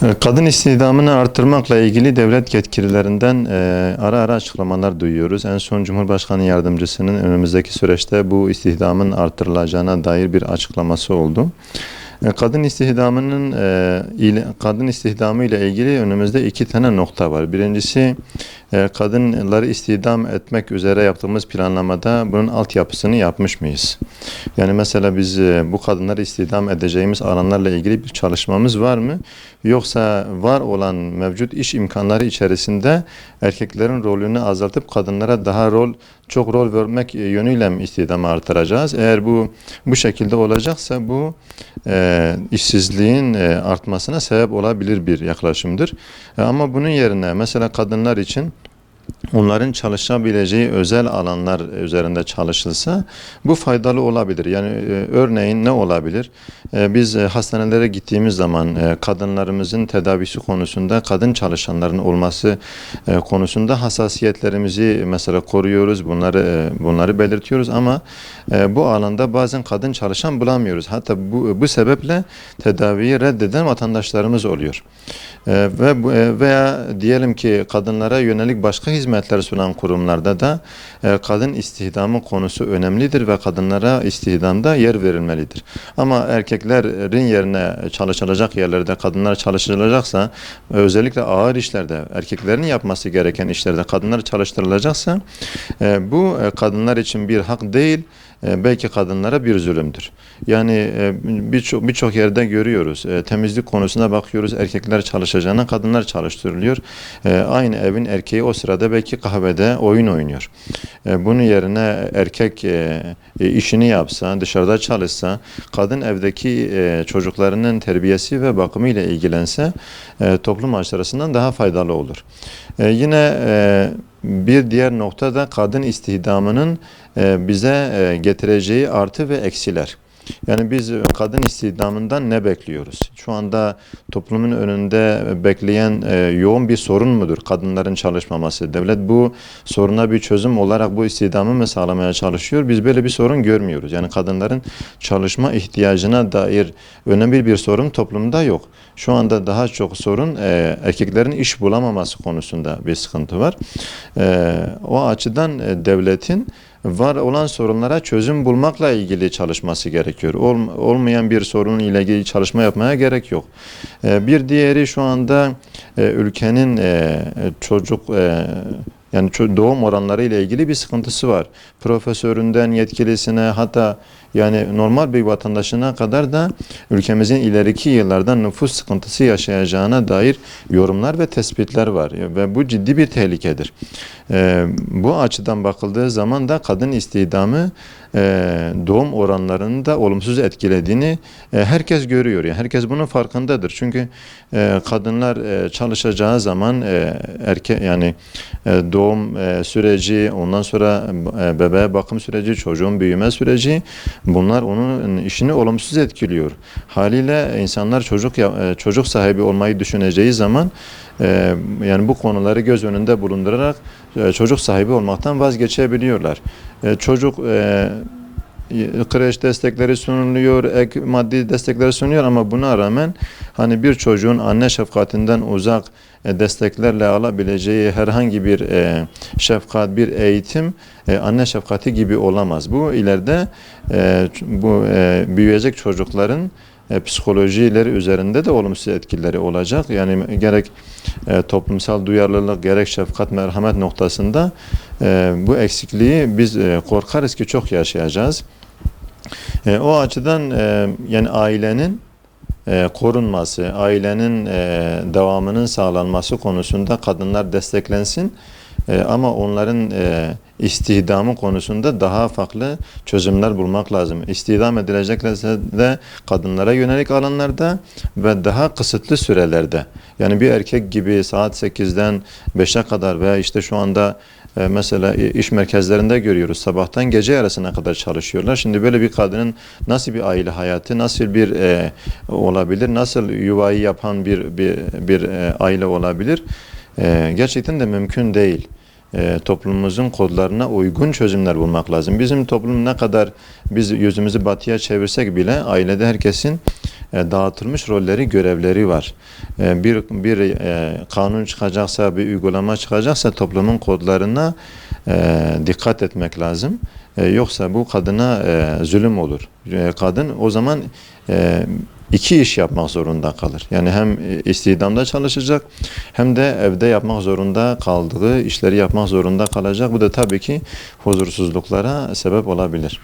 Kadın istihdamını artırmakla ilgili devlet yetkililerinden ara ara açıklamalar duyuyoruz. En son Cumhurbaşkanı Yardımcısının önümüzdeki süreçte bu istihdamın artırılacağına dair bir açıklaması oldu. Kadın istihdamı ile ilgili önümüzde iki tane nokta var. Birincisi, kadınları istihdam etmek üzere yaptığımız planlamada bunun altyapısını yapmış mıyız? Yani mesela biz bu kadınları istihdam edeceğimiz alanlarla ilgili bir çalışmamız var mı? Yoksa var olan mevcut iş imkanları içerisinde erkeklerin rolünü azaltıp kadınlara çok rol vermek yönüyle mi istihdamı artıracağız? Eğer bu şekilde olacaksa bu işsizliğin artmasına sebep olabilir bir yaklaşımdır. Ama bunun yerine mesela kadınlar için onların çalışabileceği özel alanlar üzerinde çalışılsa bu faydalı olabilir. Yani örneğin ne olabilir? Biz hastanelere gittiğimiz zaman kadınlarımızın tedavisi konusunda kadın çalışanların olması konusunda hassasiyetlerimizi mesela koruyoruz. Bunları belirtiyoruz ama bu alanda bazen kadın çalışan bulamıyoruz. Hatta bu sebeple tedaviyi reddeden vatandaşlarımız oluyor. Veya diyelim ki kadınlara yönelik başka hizmetler sunan kurumlarda da kadın istihdamı konusu önemlidir ve kadınlara istihdamda yer verilmelidir. Ama erkeklerin yerine çalışılacak yerlerde kadınlar çalışılacaksa, özellikle ağır işlerde erkeklerin yapması gereken işlerde kadınlar çalıştırılacaksa bu kadınlar için bir hak değil, belki kadınlara bir zulümdür. Yani birçok yerde görüyoruz. Temizlik konusuna bakıyoruz. Erkekler çalışacağına kadınlar çalıştırılıyor. Aynı evin erkeği o sırada belki kahvede oyun oynuyor. Bunun yerine erkek işini yapsa, dışarıda çalışsa, kadın evdeki çocuklarının terbiyesi ve bakımı ile ilgilense toplum açısından daha faydalı olur. Yine bir diğer nokta da kadın istihdamının bize getireceği artı ve eksiler. Yani biz kadın istihdamından ne bekliyoruz? Şu anda toplumun önünde bekleyen yoğun bir sorun mudur kadınların çalışmaması? Devlet bu soruna bir çözüm olarak bu istihdamı mı sağlamaya çalışıyor? Biz böyle bir sorun görmüyoruz. Yani kadınların çalışma ihtiyacına dair önemli bir sorun toplumda yok. Şu anda daha çok sorun erkeklerin iş bulamaması konusunda bir sıkıntı var. O açıdan devletin var olan sorunlara çözüm bulmakla ilgili çalışması gerekiyor. Olmayan bir sorunun ile ilgili çalışma yapmaya gerek yok. Bir diğeri şu anda ülkenin yani doğum oranları ile ilgili bir sıkıntısı var. Profesöründen yetkilisine, hatta yani normal bir vatandaşına kadar da ülkemizin ileriki yıllarda nüfus sıkıntısı yaşayacağına dair yorumlar ve tespitler var. Ve bu ciddi bir tehlikedir. Bu açıdan bakıldığı zaman da kadın istihdamı doğum oranlarını da olumsuz etkilediğini herkes görüyor. Yani herkes bunun farkındadır. Çünkü kadınlar çalışacağı zaman doğum süreci, ondan sonra bebeğe bakım süreci, çocuğun büyüme süreci, bunlar onun işini olumsuz etkiliyor. Haliyle insanlar çocuk sahibi olmayı düşüneceği zaman yani bu konuları göz önünde bulundurarak çocuk sahibi olmaktan vazgeçebiliyorlar. Kreş destekleri sunuluyor, ek maddi destekleri sunuyor ama buna rağmen hani bir çocuğun anne şefkatinden uzak desteklerle alabileceği herhangi bir şefkat, bir eğitim anne şefkati gibi olamaz. Bu ileride büyüyecek çocukların psikolojileri üzerinde de olumsuz etkileri olacak. Yani gerek toplumsal duyarlılık, gerek şefkat, merhamet noktasında bu eksikliği biz korkarız ki çok yaşayacağız. O açıdan yani ailenin korunması, ailenin devamının sağlanması konusunda kadınlar desteklensin. Ama onların istihdamı konusunda daha farklı çözümler bulmak lazım. İstihdam edileceklerse de kadınlara yönelik alanlarda ve daha kısıtlı sürelerde. Yani bir erkek gibi saat 8'den 5'e kadar veya işte şu anda mesela iş merkezlerinde görüyoruz. Sabahtan gece yarısına kadar çalışıyorlar. Şimdi böyle bir kadının nasıl bir aile hayatı, nasıl bir olabilir, nasıl yuvayı yapan bir aile olabilir? Gerçekten de mümkün değil. toplumumuzun kodlarına uygun çözümler bulmak lazım. Bizim toplum ne kadar biz yüzümüzü batıya çevirsek bile ailede herkesin dağıtılmış rolleri, görevleri var. Bir kanun çıkacaksa, bir uygulama çıkacaksa toplumun kodlarına dikkat etmek lazım. Yoksa bu kadına zulüm olur. Kadın o zaman iki iş yapmak zorunda kalır. Yani hem istihdamda çalışacak hem de evde yapmak zorunda kaldığı işleri yapmak zorunda kalacak. Bu da tabii ki huzursuzluklara sebep olabilir.